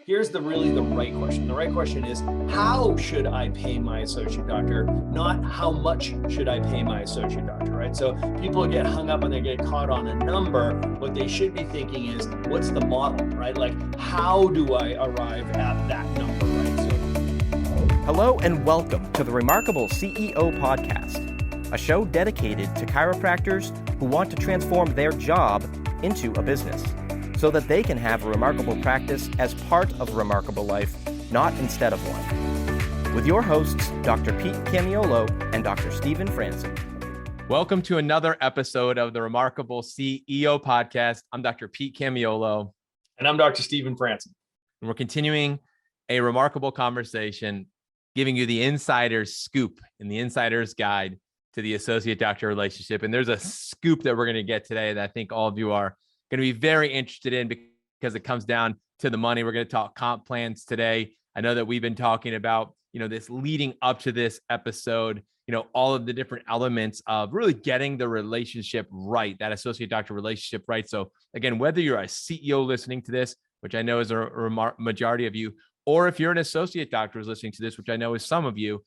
here's the right question. The right question is, how should I pay my associate doctor? Not how much should I pay my associate doctor, right? So people get hung up and they get caught on a number. What they should be thinking is, what's the model, right? Like, how do I arrive at that number, right? Hello and welcome to the Remarkable CEO Podcast, a show dedicated to chiropractors who want to transform their job into a business, so that they can have a remarkable practice as part of a remarkable life, not instead of one. With your hosts, Dr. Pete Camiolo and Dr. Stephen Franson. Welcome to another episode of the Remarkable CEO Podcast. I'm Dr. Pete Camiolo. And I'm Dr. Stephen Franson. And we're continuing a remarkable conversation, giving you the insider's scoop and the insider's guide to the associate doctor relationship. And there's a scoop that we're going to get today that I think all of you are going to be very interested in, because it comes down to the money. We're going to talk comp plans today. I know that we've been talking about, this leading up to this episode, all of the different elements of really getting the relationship right, that associate doctor relationship right. So again, whether you're a CEO listening to this, which I know is a majority of you, or if you're an associate doctor who's listening to this, which I know is some of you,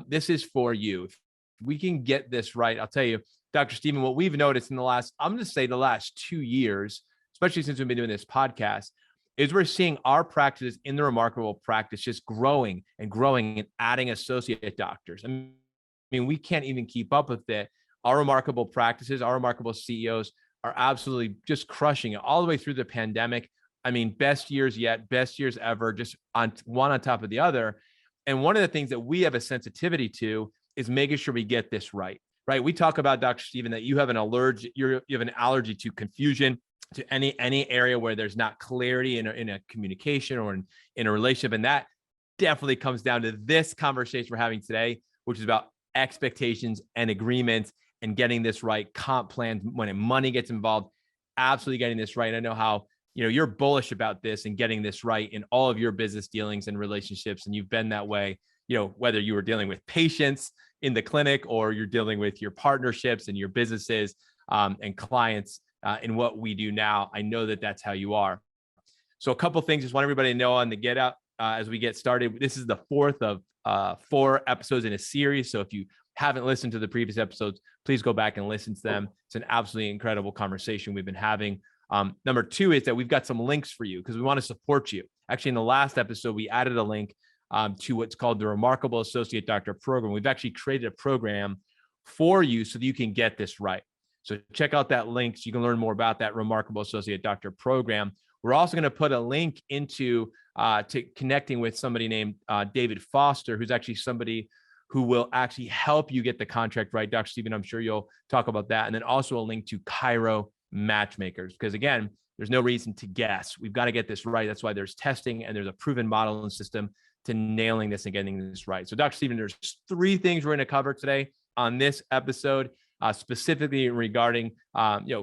this is for you. If we can get this right, I'll tell you, Dr. Stephen, what we've noticed in the last 2 years, especially since we've been doing this podcast, is we're seeing our practices in the remarkable practice just growing and growing and adding associate doctors. I mean, we can't even keep up with it. Our remarkable practices, our remarkable CEOs are absolutely just crushing it all the way through the pandemic. I mean, best years yet, best years ever, just on one on top of the other. And one of the things that we have a sensitivity to is making sure we get this right. Right. We talk about, Dr. Stephen, that you have an allergy, you have an allergy to confusion, to any area where there's not clarity in a communication or in a relationship. And that definitely comes down to this conversation we're having today, which is about expectations and agreements and getting this right. Comp plans, when money gets involved, absolutely getting this right. I know how, you're bullish about this and getting this right in all of your business dealings and relationships. And you've been that way, whether you were dealing with patients in the clinic or you're dealing with your partnerships and your businesses and clients in what we do now. I know that that's how you are. So a couple of things, just want everybody to know on the get out as we get started. This is the fourth of 4 episodes in a series. So if you haven't listened to the previous episodes, please go back and listen to them. It's an absolutely incredible conversation we've been having. Number 2 is that we've got some links for you because we want to support you. Actually, in the last episode, we added a link to what's called the Remarkable Associate Doctor Program. We've actually created a program for you so that you can get this right. So check out that link so you can learn more about that Remarkable Associate Doctor Program. We're also going to put a link into to connecting with somebody named David Foster, who's actually somebody who will actually help you get the contract right. Dr. Stephen, I'm sure you'll talk about that. And then also a link to Chiro Matchmakers, because again, there's no reason to guess. We've got to get this right. That's why there's testing and there's a proven model and system to nailing this and getting this right. So Dr. Stephen, there's 3 things we're going to cover today on this episode, specifically regarding,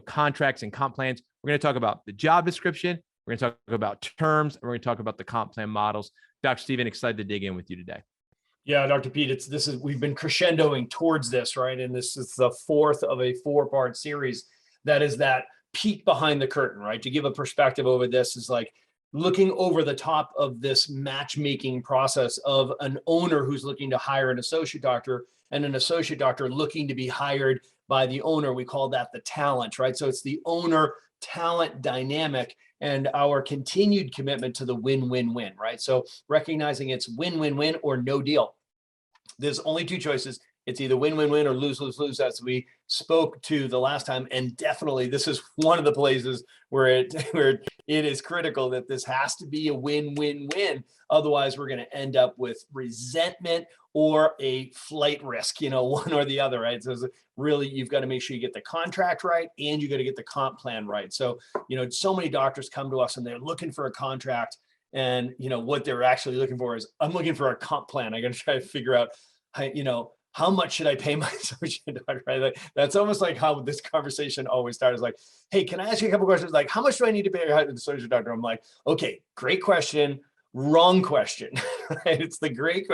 contracts and comp plans. We're going to talk about the job description. We're going to talk about terms, and we're going to talk about the comp plan models. Dr. Stephen, excited to dig in with you today. Yeah, Dr. Pete, we've been crescendoing towards this, right? And this is the 4th of a 4-part series. That is that peek behind the curtain, right? To give a perspective over this is like looking over the top of this matchmaking process of an owner who's looking to hire an associate doctor and an associate doctor looking to be hired by the owner. We call that the talent, right? So it's the owner talent dynamic and our continued commitment to the win-win-win, right? So recognizing it's win-win-win or no deal. There's only 2 choices. It's either win-win-win or lose-lose-lose, as we spoke to the last time. And definitely this is one of the places where it is critical that this has to be a win-win-win. Otherwise, we're going to end up with resentment or a flight risk, one or the other, right? So really, you've got to make sure you get the contract right and you got to get the comp plan right. So, so many doctors come to us and they're looking for a contract, and, what they're actually looking for is, I'm looking for a comp plan. I got to try to figure out, how much should I pay my associate doctor? Right? Like, that's almost like how this conversation always starts. Like, hey, can I ask you a couple questions? Like, how much do I need to pay the associate doctor? I'm like, okay, great question. Wrong question, right? It's a great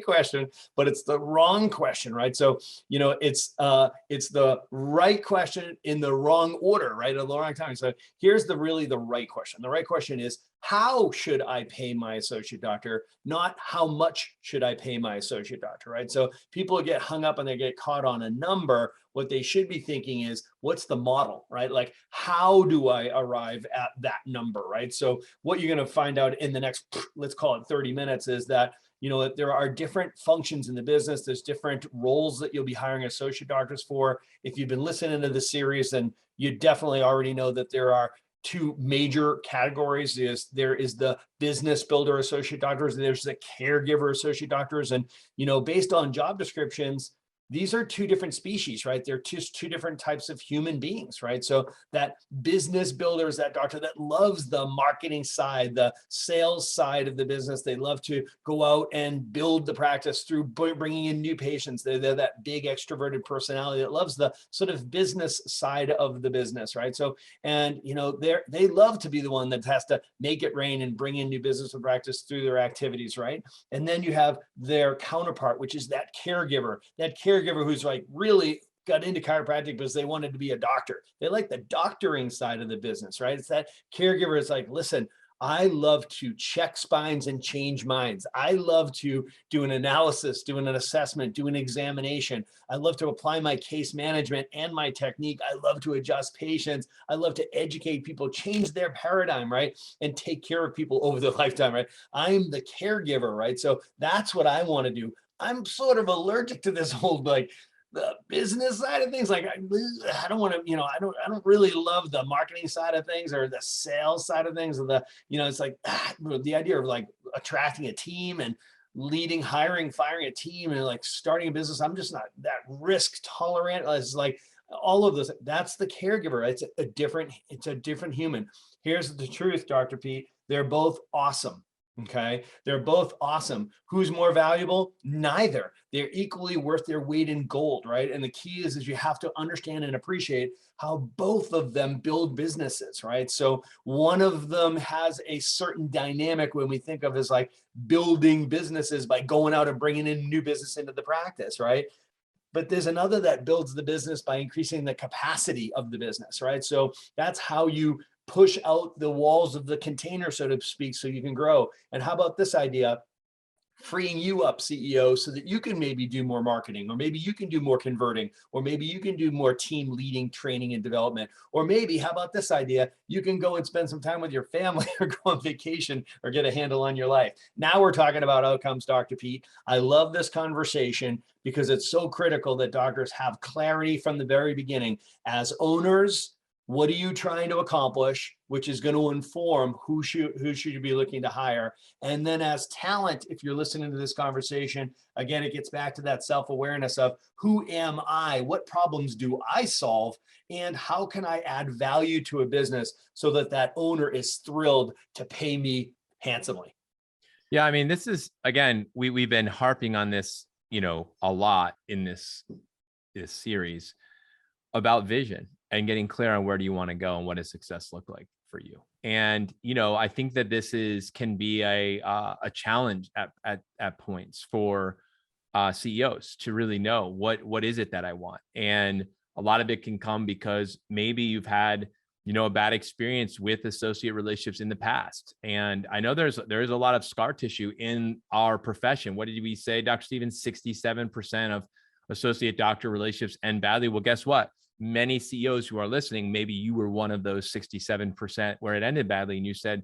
question, but it's the wrong question, right? So, it's the right question in the wrong order, right? At the wrong time. So here's the right question. The right question is, how should I pay my associate doctor, not how much should I pay my associate doctor, right? So people get hung up and they get caught on a number. What they should be thinking is, what's the model, right? Like, how do I arrive at that number, right? So what you're going to find out in the next, let's call it 30 minutes, is that that there are different functions in the business. There's different roles that you'll be hiring associate doctors for. If you've been listening to the series, then you definitely already know that there are two major categories. There is the business builder associate doctors, and there's the caregiver associate doctors. And, based on job descriptions, these are two different species, right? They're just two different types of human beings, right? So that business builder is that doctor that loves the marketing side, the sales side of the business. They love to go out and build the practice through bringing in new patients. They're that big extroverted personality that loves the sort of business side of the business, right? So, and they love to be the one that has to make it rain and bring in new business and practice through their activities, right? And then you have their counterpart, which is that caregiver who's like really got into chiropractic because they wanted to be a doctor. They like the doctoring side of the business, right? It's that caregiver is like, listen, I love to check spines and change minds. I love to do an analysis, do an assessment, do an examination. I love to apply my case management and my technique. I love to adjust patients. I love to educate people, change their paradigm, right? And take care of people over their lifetime, right? I'm the caregiver, right? So that's what I want to do. I'm sort of allergic to this whole like the business side of things. Like I don't want to, I don't really love the marketing side of things or the sales side of things, or the, it's like the idea of like attracting a team and leading, hiring, firing a team and like starting a business. I'm just not that risk tolerant. It's like all of this. That's the caregiver. It's a different human. Here's the truth, Dr. Pete. They're both awesome. Okay. They're both awesome. Who's more valuable? Neither. They're equally worth their weight in gold, right? And the key is you have to understand and appreciate how both of them build businesses, right? So one of them has a certain dynamic when we think of as like building businesses by going out and bringing in new business into the practice, right? But there's another that builds the business by increasing the capacity of the business, right? So that's how you push out the walls of the container, so to speak, so you can grow. And how about this idea? Freeing you up, CEO, so that you can maybe do more marketing, or maybe you can do more converting, or maybe you can do more team leading, training, and development. Or maybe, how about this idea? You can go and spend some time with your family or go on vacation or get a handle on your life. Now we're talking about outcomes, Dr. Pete. I love this conversation because it's so critical that doctors have clarity from the very beginning. As owners, what are you trying to accomplish, which is going to inform who should you be looking to hire? And then as talent, if you're listening to this conversation, again, it gets back to that self-awareness of who am I? What problems do I solve? And how can I add value to a business so that that owner is thrilled to pay me handsomely? Yeah, I mean, this is, again, we've been harping on this, a lot in this series about vision and getting clear on where do you want to go and what does success look like for you. And, I think that this can be a challenge at points for CEOs to really know what is it that I want. And a lot of it can come because maybe you've had, a bad experience with associate relationships in the past. And I know there's a lot of scar tissue in our profession. What did we say, Dr. Stevens? 67% of associate doctor relationships end badly. Well, guess what? Many CEOs who are listening, maybe you were one of those 67% where it ended badly. And you said,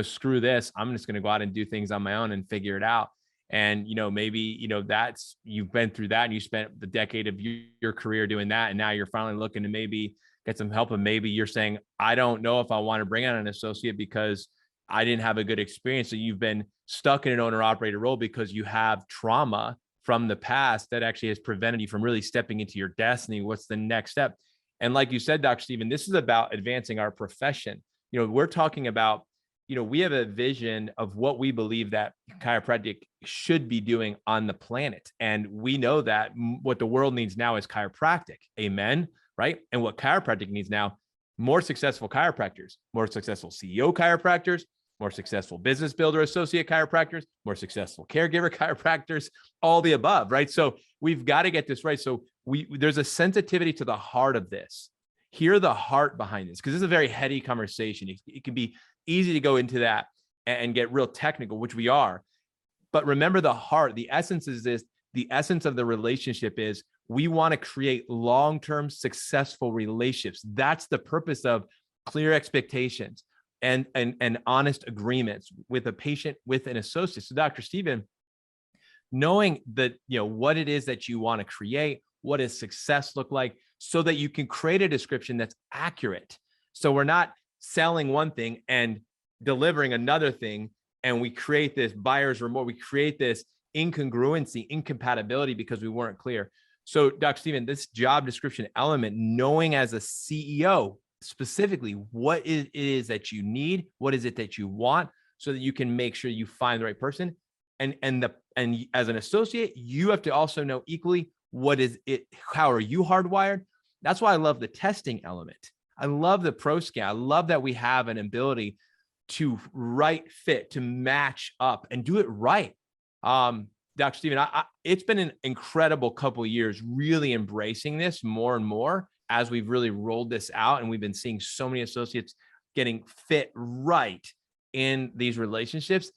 screw this. I'm just going to go out and do things on my own and figure it out. And, maybe, that's, you've been through that and you spent the decade of your career doing that. And now you're finally looking to maybe get some help. And maybe you're saying, I don't know if I want to bring on an associate because I didn't have a good experience. So you've been stuck in an owner operator role because you have trauma from the past that actually has prevented you from really stepping into your destiny. What's the next step? And like you said, Dr. Stephen, this is about advancing our profession. We're talking about, we have a vision of what we believe that chiropractic should be doing on the planet. And we know that what the world needs now is chiropractic. Amen. Right. And what chiropractic needs now, more successful chiropractors, more successful CEO chiropractors, more successful business builder associate chiropractors, more successful caregiver chiropractors, all the above, right? So we've got to get this right. So there's a sensitivity to the heart of this. Hear the heart behind this, because this is a very heady conversation. It can be easy to go into that and get real technical, which we are. But remember the heart, the essence is this, the essence of the relationship is we want to create long-term successful relationships. That's the purpose of clear expectations and honest agreements with a patient, with an associate. So Dr. Stephen, knowing that, what it is that you want to create, what does success look like, so that you can create a description that's accurate. So we're not selling one thing and delivering another thing, and we create this buyer's remorse, we create this incongruency, incompatibility because we weren't clear. So Dr. Stephen, this job description element, knowing as a CEO specifically what it is that you need, what is it that you want, so that you can make sure you find the right person. And as an associate, you have to also know equally what is it, how are you hardwired? That's why I love the testing element. I love the pro scan. I love that we have an ability to right fit, to match up and do it right. Dr. Stephen, it's been an incredible couple of years really embracing this more and more as we've really rolled this out, and we've been seeing so many associates getting fit right in these relationships.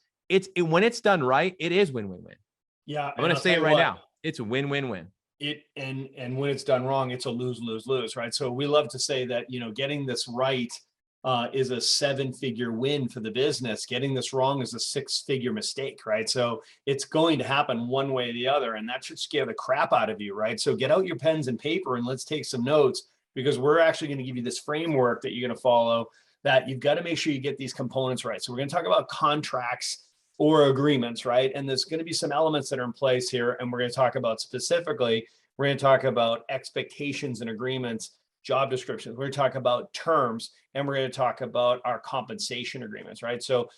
When it's done right, it is win-win-win. Yeah. I'm going to say it right now. It's a win-win-win. And when it's done wrong, it's a lose-lose-lose, right? So we love to say that, getting this right is a 7-figure win for the business. Getting this wrong is a 6-figure mistake, right? So it's going to happen one way or the other, and that should scare the crap out of you, right? So get out your pens and paper and let's take some notes, because we're actually going to give you this framework that you're going to follow, that you've got to make sure you get these components right. So we're going to talk about contracts or agreements, right? And there's going to be some elements that are in place here. And we're going to talk about specifically, we're going to talk about expectations and agreements, job descriptions. We're going to talk about terms, and we're going to talk about our compensation agreements, right? So,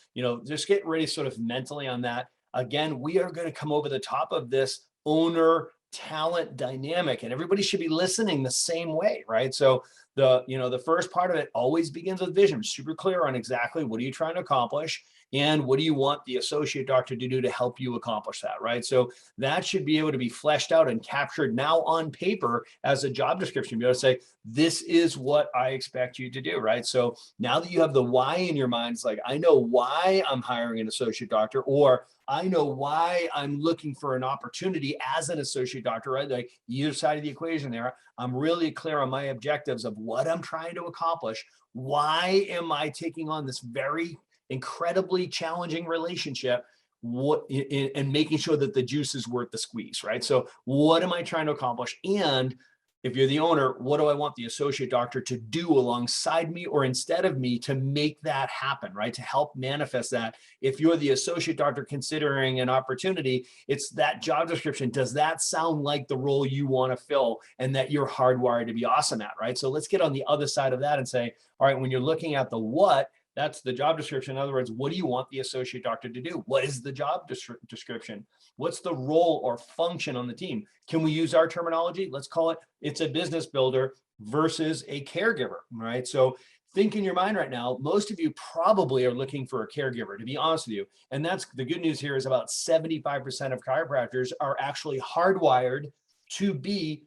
just get ready sort of mentally on that. Again, we are going to come over the top of this owner talent dynamic, and everybody should be listening the same way, right? So the first part of it always begins with vision. Super clear on exactly what are you trying to accomplish, and what do you want the associate doctor to do to help you accomplish that, right? So that should be able to be fleshed out and captured now on paper as a job description. Be able to say, this is what I expect you to do, right? So now that you have the why in your mind, it's like, I know why I'm hiring an associate doctor, or I know why I'm looking for an opportunity as an associate doctor, right? Like either side of the equation there, I'm really clear on my objectives of what I'm trying to accomplish. Why am I taking on this very incredibly challenging relationship, and making sure that the juice is worth the squeeze, right? So what am I trying to accomplish? And if you're the owner, what do I want the associate doctor to do alongside me or instead of me to make that happen, right? To help manifest that. If you're the associate doctor considering an opportunity, it's that job description. Does that sound like the role you want to fill and that you're hardwired to be awesome at, right? So let's get on the other side of that and say, all right, when you're looking at the what, that's the job description. In other words, what do you want the associate doctor to do? What is the job description? What's the role or function on the team? Can we use our terminology? Let's call it, it's a business builder versus a caregiver, right? So think in your mind right now, most of you probably are looking for a caregiver, to be honest with you. And that's the good news here is about 75% of chiropractors are actually hardwired to be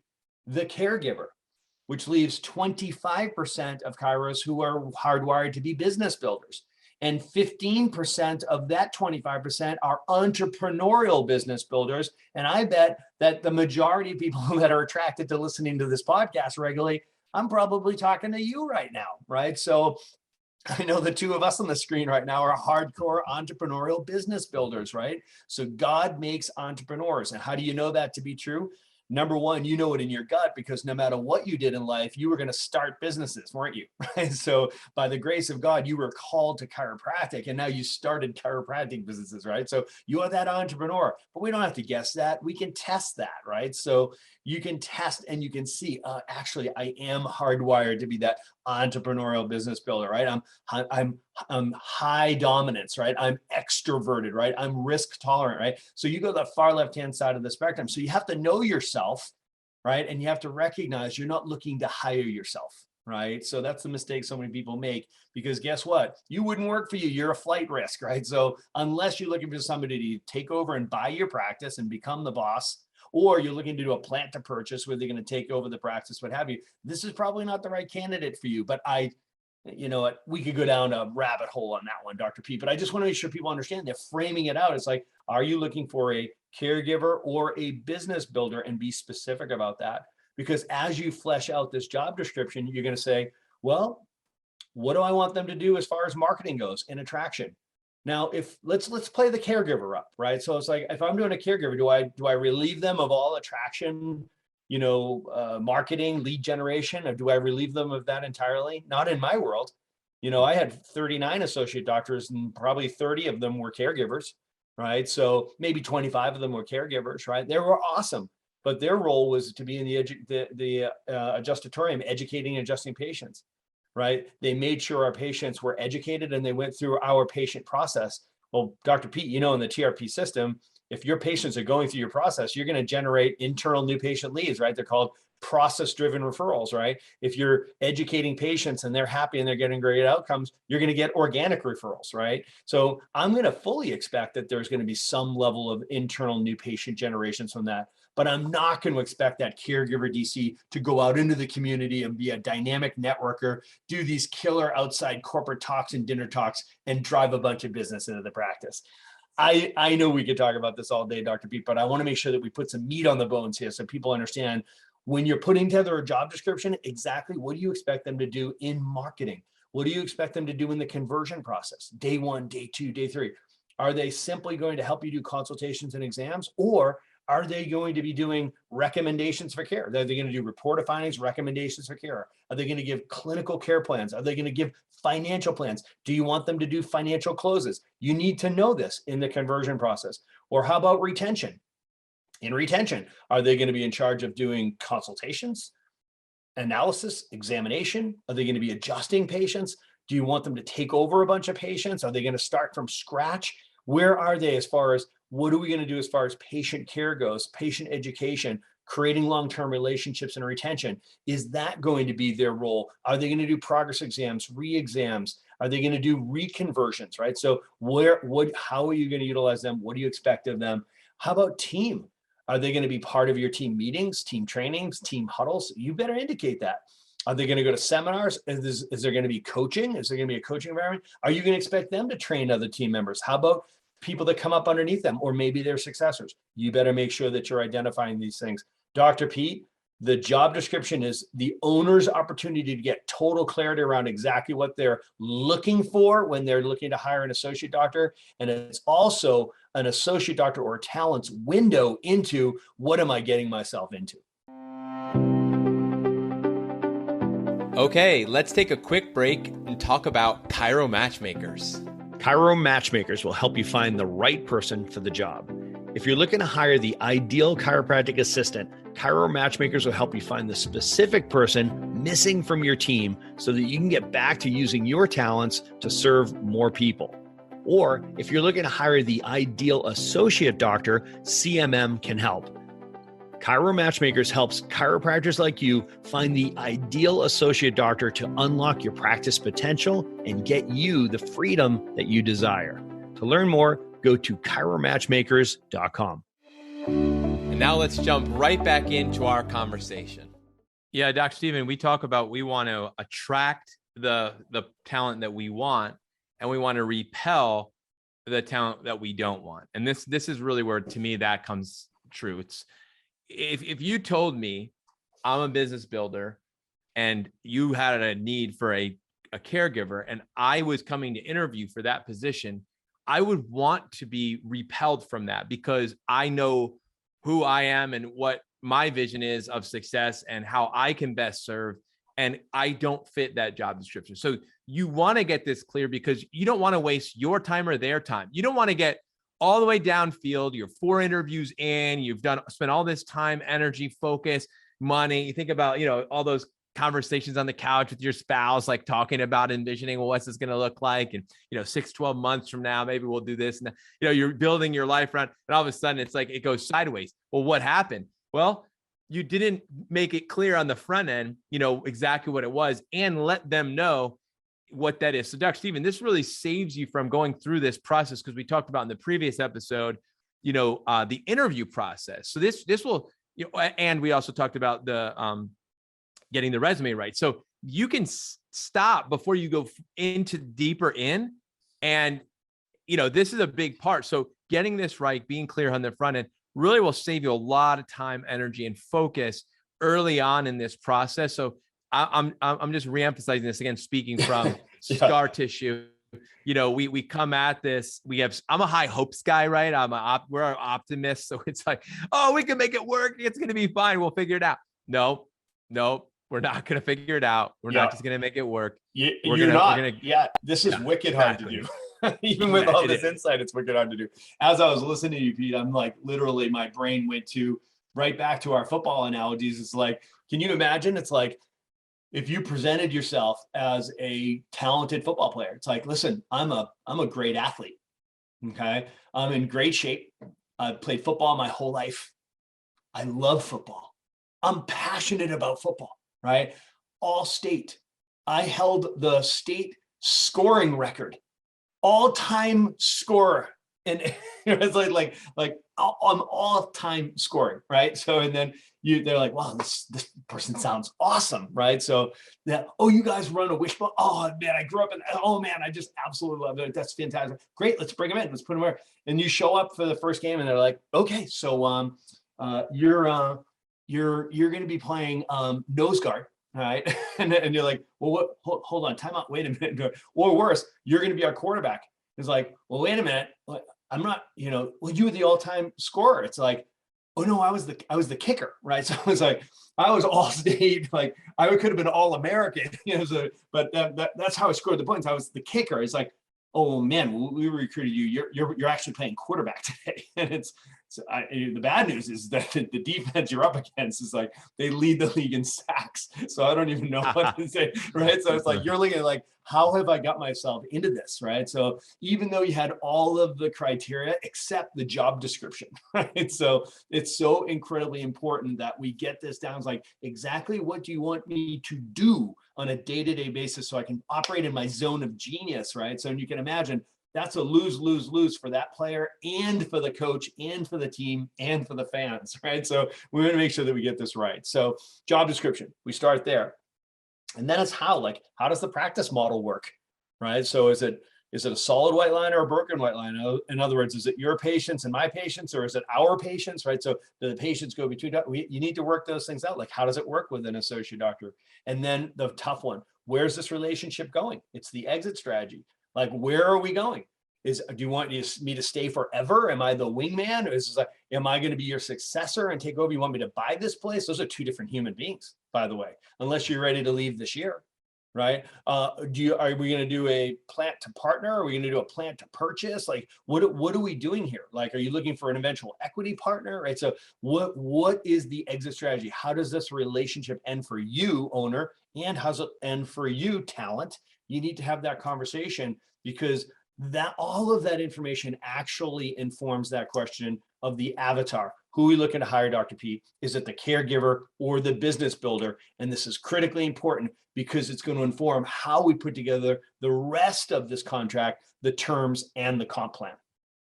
the caregiver, which leaves 25% of chiros who are hardwired to be business builders. And 15% of that 25% are entrepreneurial business builders. And I bet that the majority of people that are attracted to listening to this podcast regularly, I'm probably talking to you right now, right? So I know the two of us on the screen right now are hardcore entrepreneurial business builders, right? So God makes entrepreneurs. And how do you know that to be true? Number one, you know it in your gut, because no matter what you did in life, you were going to start businesses, weren't you? Right? So by the grace of God, you were called to chiropractic, and now you started chiropractic businesses, right? So you are that entrepreneur, but we don't have to guess that. We can test that, right? So you can test and you can see, actually, I am hardwired to be that entrepreneurial business builder, right? I'm high dominance, right? I'm extroverted, right? I'm risk tolerant, right? So you go to the far left-hand side of the spectrum. So you have to know yourself, right? And you have to recognize you're not looking to hire yourself, right? So that's the mistake so many people make, because guess what? You wouldn't work for you. You're a flight risk, right? So unless you're looking for somebody to take over and buy your practice and become the boss, or you're looking to do a plant to purchase where they're going to take over the practice, what have you, this is probably not the right candidate for you. But I you know what, we could go down a rabbit hole on that one, Dr. Pete, but I just want to make sure people understand they're framing it out. It's like, are you looking for a caregiver or a business builder, and be specific about that? Because as you flesh out this job description, you're going to say, well, what do I want them to do as far as marketing goes and attraction? Now, if let's play the caregiver up, right? So it's like, if I'm doing a caregiver, do I relieve them of all attraction, marketing, lead generation, or do I relieve them of that entirely? Not in my world. I had 39 associate doctors, and probably 30 of them were caregivers, right? So maybe 25 of them were caregivers, right? They were awesome, but their role was to be in the adjustatorium, educating and adjusting patients, right? They made sure our patients were educated and they went through our patient process. Well, Dr. Pete, in the TRP system, if your patients are going through your process, you're going to generate internal new patient leads, right? They're called process-driven referrals, right? If you're educating patients and they're happy and they're getting great outcomes, you're going to get organic referrals, right? So I'm going to fully expect that there's going to be some level of internal new patient generations from that. But I'm not going to expect that caregiver DC to go out into the community and be a dynamic networker, do these killer outside corporate talks and dinner talks, and drive a bunch of business into the practice. I know we could talk about this all day, Dr. Pete, but I want to make sure that we put some meat on the bones here so people understand, when you're putting together a job description, exactly what do you expect them to do in marketing? What do you expect them to do in the conversion process? Day 1, day 2, day 3. Are they simply going to help you do consultations and exams, or are they going to be doing recommendations for care? Are they going to do report of findings, recommendations for care? Are they going to give clinical care plans? Are they going to give financial plans? Do you want them to do financial closes? You need to know this in the conversion process. Or how about retention? In retention, are they going to be in charge of doing consultations, analysis, examination? Are they going to be adjusting patients? Do you want them to take over a bunch of patients? Are they going to start from scratch? Where are they as far as what are we going to do as far as patient care goes, patient education, creating long-term relationships and retention? Is that going to be their role? Are they going to do progress exams, re-exams? Are they going to do reconversions, right? So how are you going to utilize them? What do you expect of them? How about team? Are they going to be part of your team meetings, team trainings, team huddles? You better indicate that. Are they going to go to seminars? Is there going to be coaching? Is there going to be a coaching environment? Are you going to expect them to train other team members? How about people that come up underneath them, or maybe their successors? You better make sure that you're identifying these things. Dr. Pete, the job description is the owner's opportunity to get total clarity around exactly what they're looking for when they're looking to hire an associate doctor. And it's also an associate doctor or talent's window into what am I getting myself into? Okay, let's take a quick break and talk about Chiro Matchmakers. Chiro Matchmakers will help you find the right person for the job. If you're looking to hire the ideal chiropractic assistant, Chiro Matchmakers will help you find the specific person missing from your team so that you can get back to using your talents to serve more people. Or if you're looking to hire the ideal associate doctor, CMM can help. Chiro Matchmakers helps chiropractors like you find the ideal associate doctor to unlock your practice potential and get you the freedom that you desire. To learn more, go to chiromatchmakers.com. And now let's jump right back into our conversation. Yeah, Dr. Stephen, we talk about we want to attract the talent that we want, and we want to repel the talent that we don't want. And this is really where, to me, that comes true. It's if you told me I'm a business builder and you had a need for a caregiver and I was coming to interview for that position, I would want to be repelled from that because I know who I am and what my vision is of success and how I can best serve. And I don't fit that job description. So you want to get this clear because you don't want to waste your time or their time. You don't want to get all the way downfield. You're 4 interviews in, you've spent all this time, energy, focus, money. You think about, all those conversations on the couch with your spouse, like talking about envisioning, well, what's this going to look like? And, 6-12 months from now, maybe we'll do this. And, you're building your life around, and all of a sudden it's like, it goes sideways. Well, what happened? Well, you didn't make it clear on the front end, exactly what it was and let them know what that is. So Dr. Stephen, this really saves you from going through this process because we talked about in the previous episode, the interview process. So this will, and we also talked about the getting the resume right. So you can stop before you go into deeper in. And, this is a big part. So getting this right, being clear on the front end really will save you a lot of time, energy, and focus early on in this process. So I'm just reemphasizing this again, speaking from scar tissue. We come at this. I'm a high hopes guy, right? We're optimists. So it's like, oh, we can make it work. It's going to be fine. We'll figure it out. No, we're not going to figure it out. We're not just going to make it work. This is wicked hard to do. Even with all this insight, it's wicked hard to do. As I was listening to you, Pete, I'm like, literally my brain went to right back to our football analogies. It's like, can you imagine? It's like, if you presented yourself as a talented football player, it's like, listen, I'm a great athlete. Okay. I'm in great shape. I've played football my whole life. I love football. I'm passionate about football, right? All state. I held the state scoring record, all-time scorer. And it's like I'm all-time scoring, right? So, and then they're like, wow, this person sounds awesome, right? So you guys run a wishbone. Oh man, I grew up in, oh man, I just absolutely love it. That's fantastic. Great, let's bring them in. Let's put them where. And you show up for the first game and they're like, okay, so you're going to be playing nose guard. All right. And you're like, well, hold on, time out, wait a minute. Or worse, you're going to be our quarterback. It's like, well, wait a minute. I'm not, you were the all-time scorer. It's like, oh no, I was the kicker, right? So I was like, I was all state, like I could have been all American, but that's how I scored the points. I was the kicker. It's like, oh man, we recruited you. You're actually playing quarterback today, and the bad news is that the defense you're up against is like they lead the league in sacks. So I don't even know what to say, right? So it's like you're looking at like, how have I got myself into this, right? So even though you had all of the criteria except the job description, right? So it's so incredibly important that we get this down. It's like, exactly what do you want me to do on a day-to-day basis so I can operate in my zone of genius, right? So you can imagine that's a lose for that player and for the coach and for the team and for the fans, right? So we're going to make sure that we get this right. So job description, we start there. And then it's how does the practice model work, right? So is it a solid white line or a broken white line? In other words, is it your patients and my patients, or is it our patients, right? So do the patients go between, you need to work those things out. Like, how does it work with an associate doctor? And then the tough one, where's this relationship going? It's the exit strategy. Like, where are we going? Do you want me to stay forever? Am I the wingman? Or is this like, am I going to be your successor and take over? You want me to buy this place? Those are two different human beings, by the way, unless you're ready to leave this year, right? Are we going to do a plant to partner? Are we going to do a plant to purchase? Like, what are we doing here? Like, are you looking for an eventual equity partner, right? So what is the exit strategy? How does this relationship end for you, owner? And how's it end for you, talent? You need to have that conversation, because that all of that information actually informs that question of the avatar. Who are we looking to hire, Dr. Pete? Is it the caregiver or the business builder? And this is critically important because it's going to inform how we put together the rest of this contract, the terms, and the comp plan.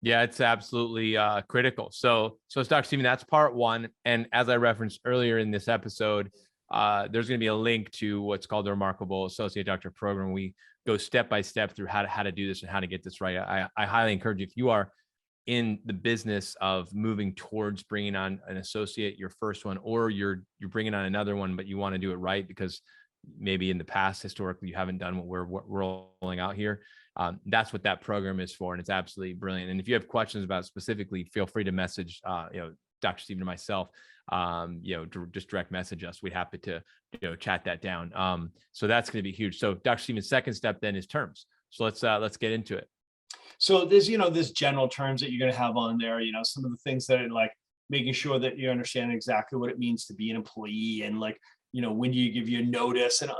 Yeah, it's absolutely critical. So Dr. Stephen, that's part one. And as I referenced earlier in this episode, there's going to be a link to what's called the Remarkable Associate Doctor Program. We go step by step through how to do this and how to get this right. I highly encourage you, if you are in the business of moving towards bringing on an associate, your first one, or you're bringing on another one, but you want to do it right because maybe in the past, historically, you haven't done what we're rolling out here. That's what that program is for. And it's absolutely brilliant. And if you have questions about it specifically, feel free to message, Dr. Stephen or myself, just direct message us. We'd happy to, chat that down. So that's going to be huge. So Dr. Stephen's second step then is terms. So let's get into it. So there's, there's general terms that you're going to have on there, some of the things that are like making sure that you understand exactly what it means to be an employee, and like, when do you give you a notice, and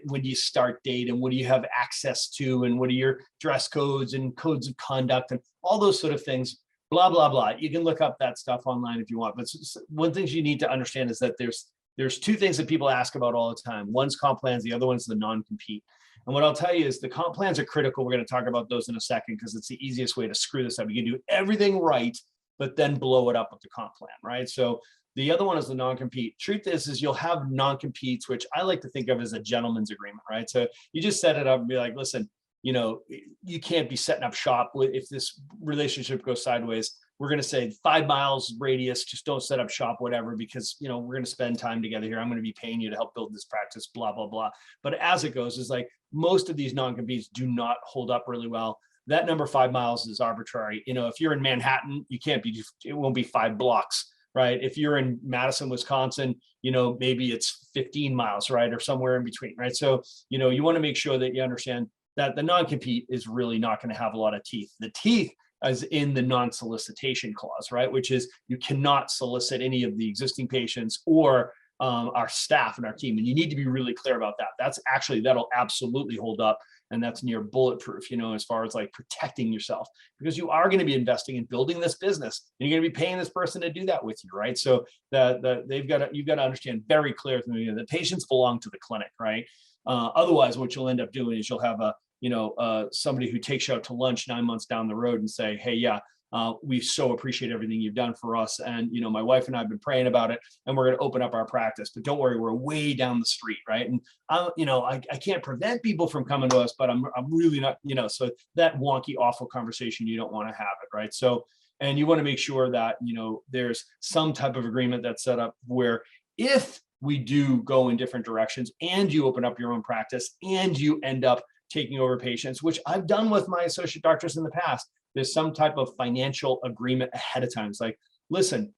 when do you start date, and what do you have access to, and what are your dress codes and codes of conduct and all those sort of things. Blah, blah, blah. You can look up that stuff online if you want. But one thing you need to understand is that there's two things that people ask about all the time. One's comp plans, the other one's the non-compete. And what I'll tell you is the comp plans are critical. We're going to talk about those in a second because it's the easiest way to screw this up. You can do everything right, but then blow it up with the comp plan, right? So The other one is the non-compete. Truth is you'll have non-competes, which I like to think of as a gentleman's agreement, right? So you just set it up and be like, listen, you can't be setting up shop with, if this relationship goes sideways, we're going to say 5 miles radius, just don't set up shop, whatever, because, we're going to spend time together here. I'm going to be paying you to help build this practice, blah, blah, blah. But as it goes, is like most of these non-competes do not hold up really well. That number 5 miles is arbitrary. If you're in Manhattan, it won't be 5 blocks, right? If you're in Madison, Wisconsin, maybe it's 15 miles, right? Or somewhere in between, right? So, you want to make sure that you understand that the non-compete is really not going to have a lot of teeth. The teeth as in the non-solicitation clause, right? Which is you cannot solicit any of the existing patients or our staff and our team. And you need to be really clear about that. That'll absolutely hold up. And that's near bulletproof, as far as like protecting yourself, because you are going to be investing in building this business and you're going to be paying this person to do that with you, right? So you've got to understand very clearly the patients belong to the clinic, right? Otherwise, what you'll end up doing is you'll have somebody who takes you out to lunch 9 months down the road and say, hey, yeah, we so appreciate everything you've done for us. And, my wife and I have been praying about it and we're going to open up our practice, but don't worry, we're way down the street. Right. And I can't prevent people from coming to us, but I'm really not, so that wonky, awful conversation, you don't want to have it. Right. So, and you want to make sure that, there's some type of agreement that's set up where if we do go in different directions and you open up your own practice and you end up taking over patients, which I've done with my associate doctors in the past, there's some type of financial agreement ahead of time. It's like, listen,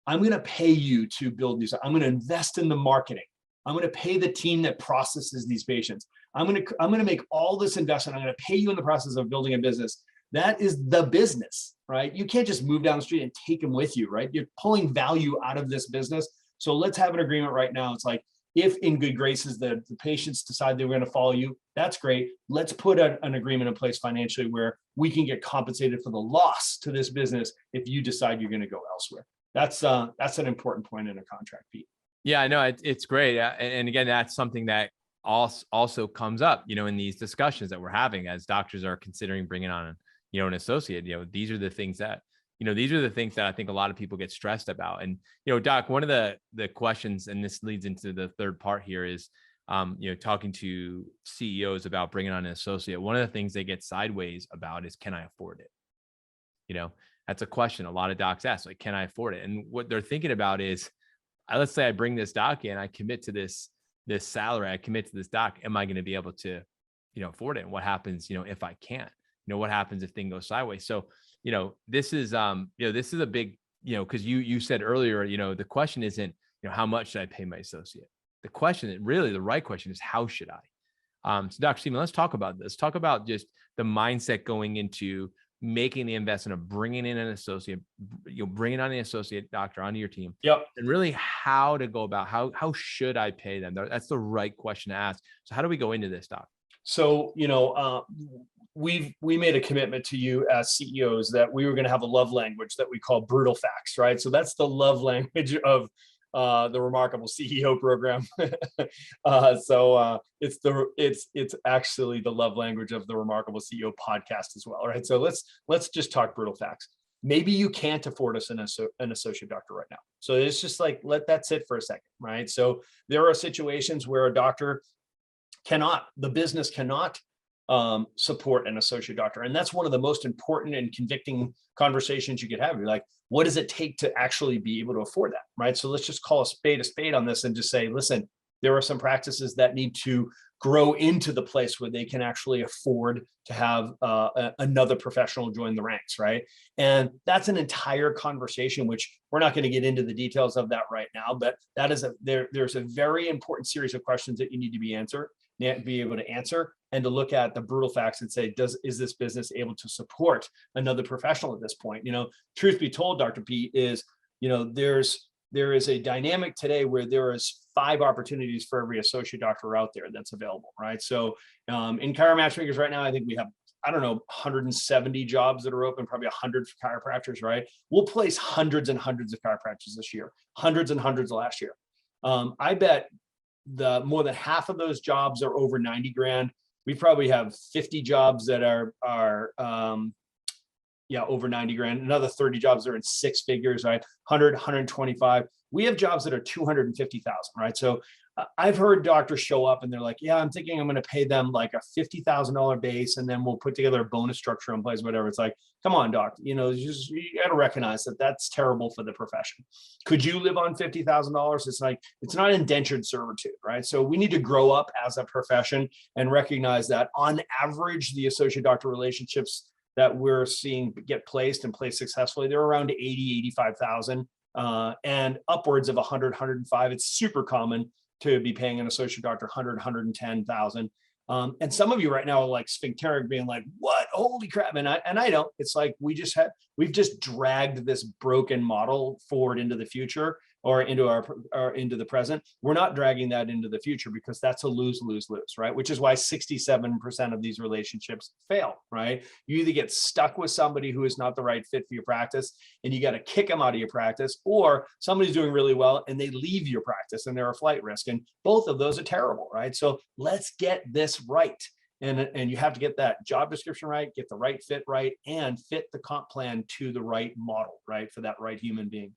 I'm going to pay you to build these. I'm going to invest in the marketing. I'm going to pay the team that processes these patients. I'm going to make all this investment. I'm going to pay you in the process of building a business. That is the business, right? You can't just move down the street and take them with you, right? You're pulling value out of this business. So let's have an agreement right now. It's like, if in good graces the patients decide they were going to follow you, that's great. Let's put an agreement in place financially where we can get compensated for the loss to this business if you decide you're going to go elsewhere. That's an important point in a contract, Pete. Yeah, I know it's great. And again, that's something that also comes up, in these discussions that we're having as doctors are considering bringing on, an associate. These are the things that I think a lot of people get stressed about. And, Doc, one of the questions, and this leads into the third part here, is, talking to CEOs about bringing on an associate. One of the things they get sideways about is, can I afford it? That's a question a lot of docs ask, like, can I afford it? And what they're thinking about is, let's say I bring this doc in, I commit to this salary, I commit to this doc. Am I going to be able to, afford it? And what happens, if I can't? What happens if things go sideways? So, this is a big, because you said earlier, the question isn't, how much should I pay my associate? The question, really, the right question is, how should I? So Dr. Steven, let's talk about this. Talk about just the mindset going into making the investment of bringing in an associate, bringing on the associate doctor onto your team. Yep. And really how to go about, how should I pay them? That's the right question to ask. So how do we go into this, Doc? So, we made a commitment to you as CEOs that we were going to have a love language that we call brutal facts, right? So that's the love language of the Remarkable CEO program. It's actually the love language of the Remarkable CEO podcast as well, right? So let's just talk brutal facts. Maybe you can't afford us an associate doctor right now. So it's just like, let that sit for a second, right? So there are situations where a doctor the business cannot support an associate doctor. And that's one of the most important and convicting conversations you could have. You're like, what does it take to actually be able to afford that? Right. So let's just call a spade on this and just say, listen, there are some practices that need to grow into the place where they can actually afford to have another professional join the ranks. Right. And that's an entire conversation, which we're not going to get into the details of that right now, but that is there's a very important series of questions that you need to be able to answer and to look at the brutal facts and say, is this business able to support another professional at this point? Truth be told, Dr. Pete, is, there is a dynamic today where there is 5 opportunities for every associate doctor out there that's available, right? So in Chiro Matchmakers right now, I think we have, 170 jobs that are open, probably 100 for chiropractors, right? We'll place hundreds and hundreds of chiropractors this year, hundreds and hundreds last year. I bet more than half of those jobs are over 90 grand. We probably have 50 jobs that are over 90 grand. Another 30 jobs are in six figures, right? 100, 125. We have jobs that are 250,000, right? So I've heard doctors show up and they're like, yeah, I'm thinking I'm going to pay them like a $50,000 base and then we'll put together a bonus structure in place, whatever. It's like, come on, doc, you got to recognize that that's terrible for the profession. Could you live on $50,000? It's like, it's not indentured servitude, right? So we need to grow up as a profession and recognize that on average, the associate doctor relationships that we're seeing get placed and placed successfully, they're around 80, 85,000 and upwards of 100, 105. It's super common to be paying an associate doctor 100, 110,000. And some of you right now are like sphincteric, being like, what? Holy crap. And I don't. It's like we've just dragged this broken model forward into the future or into the present. We're not dragging that into the future because that's a lose, right? Which is why 67% of these relationships fail, right? You either get stuck with somebody who is not the right fit for your practice and you got to kick them out of your practice, or somebody's doing really well and they leave your practice and they're a flight risk. And both of those are terrible, right? So let's get this right. And you have to get that job description right, get the right fit right, and fit the comp plan to the right model, right? For that right human being.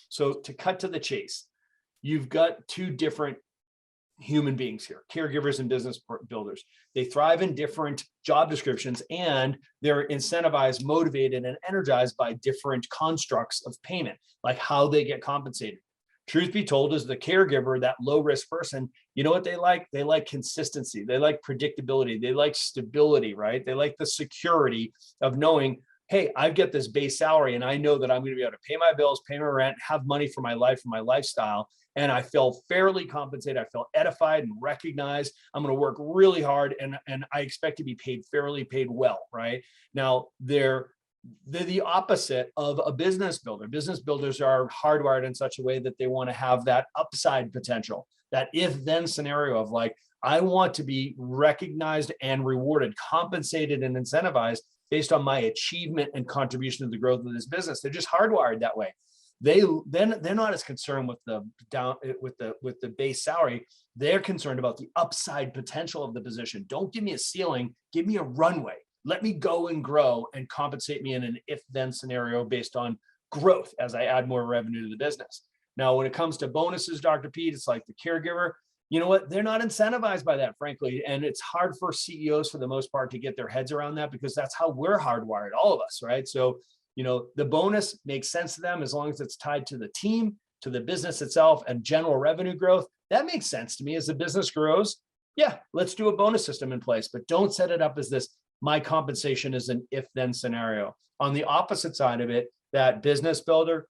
So to cut to the chase, you've got two different human beings here, caregivers and business builders. They thrive in different job descriptions and they're incentivized, motivated, and energized by different constructs of payment, like how they get compensated. Truth be told, is the caregiver, that low risk person, you know what they like? They like consistency. They like predictability. They like stability, right? They like the security of knowing, hey, I've got this base salary and I know that I'm going to be able to pay my bills, pay my rent, have money for my life, for my lifestyle. And I feel fairly compensated. I feel edified and recognized. I'm going to work really hard and I expect to be paid fairly, paid well, right? Now, they're the opposite of a business builder. Business builders are hardwired in such a way that they want to have that upside potential, that if-then scenario of like, I want to be recognized and rewarded, compensated and incentivized based on my achievement and contribution to the growth of this business. They're just hardwired that way. They're not as concerned with the base salary. They're concerned about the upside potential of the position. Don't give me a ceiling, give me a runway. Let me go and grow and compensate me in an if-then scenario based on growth as I add more revenue to the business. Now, when it comes to bonuses, Dr. Pete, it's like the caregiver. You know what? They're not incentivized by that, frankly. And it's hard for CEOs for the most part to get their heads around that because that's how we're hardwired, all of us, right? So, the bonus makes sense to them as long as it's tied to the team, to the business itself, and general revenue growth. That makes sense to me. As the business grows, yeah, let's do a bonus system in place, but don't set it up as this, my compensation is an if-then scenario. On the opposite side of it, that business builder,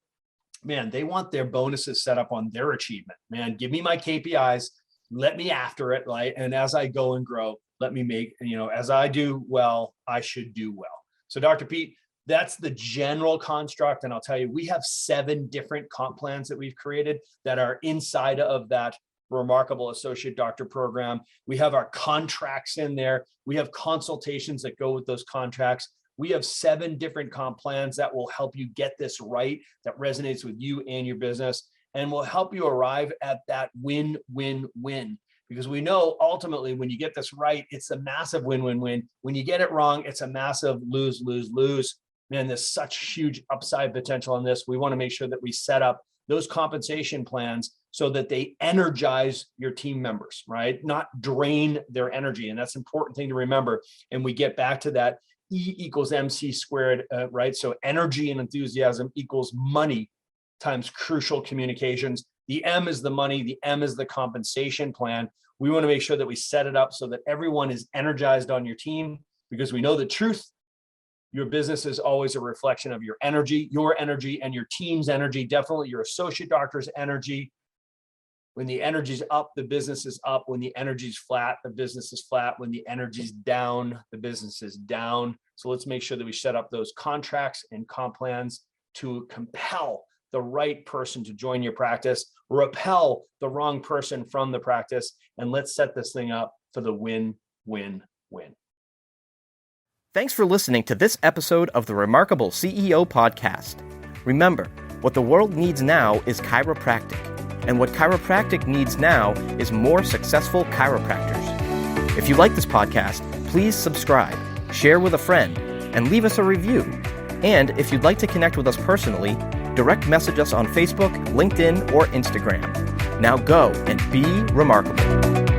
man, they want their bonuses set up on their achievement. Man, give me my KPIs, let me after it, right? And as I go and grow, let me make, as I do well, I should do well. So Dr. Pete, that's the general construct. And I'll tell you, we have 7 different comp plans that we've created that are inside of that Remarkable Associate Doctor program. We have our contracts in there. We have consultations that go with those contracts. We have 7 different comp plans that will help you get this right, that resonates with you and your business, and will help you arrive at that win-win-win. Because we know ultimately when you get this right, it's a massive win-win-win. When you get it wrong, it's a massive lose-lose-lose. Man, there's such huge upside potential in this. We want to make sure that we set up those compensation plans so that they energize your team members, right? Not drain their energy. And that's an important thing to remember. And we get back to that E equals MC squared, right? So energy and enthusiasm equals money times crucial communications. The M is the money, the M is the compensation plan. We want to make sure that we set it up so that everyone is energized on your team, because we know the truth. Your business is always a reflection of your energy and your team's energy, definitely your associate doctor's energy. When the energy's up, the business is up. When the energy's flat, the business is flat. When the energy's down, the business is down. So let's make sure that we set up those contracts and comp plans to compel the right person to join your practice, repel the wrong person from the practice, and let's set this thing up for the win-win-win. Thanks for listening to this episode of the Remarkable CEO Podcast. Remember, what the world needs now is chiropractic, and what chiropractic needs now is more successful chiropractors. If you like this podcast, please subscribe, share with a friend, and leave us a review. And if you'd like to connect with us personally, direct message us on Facebook, LinkedIn, or Instagram. Now go and be remarkable.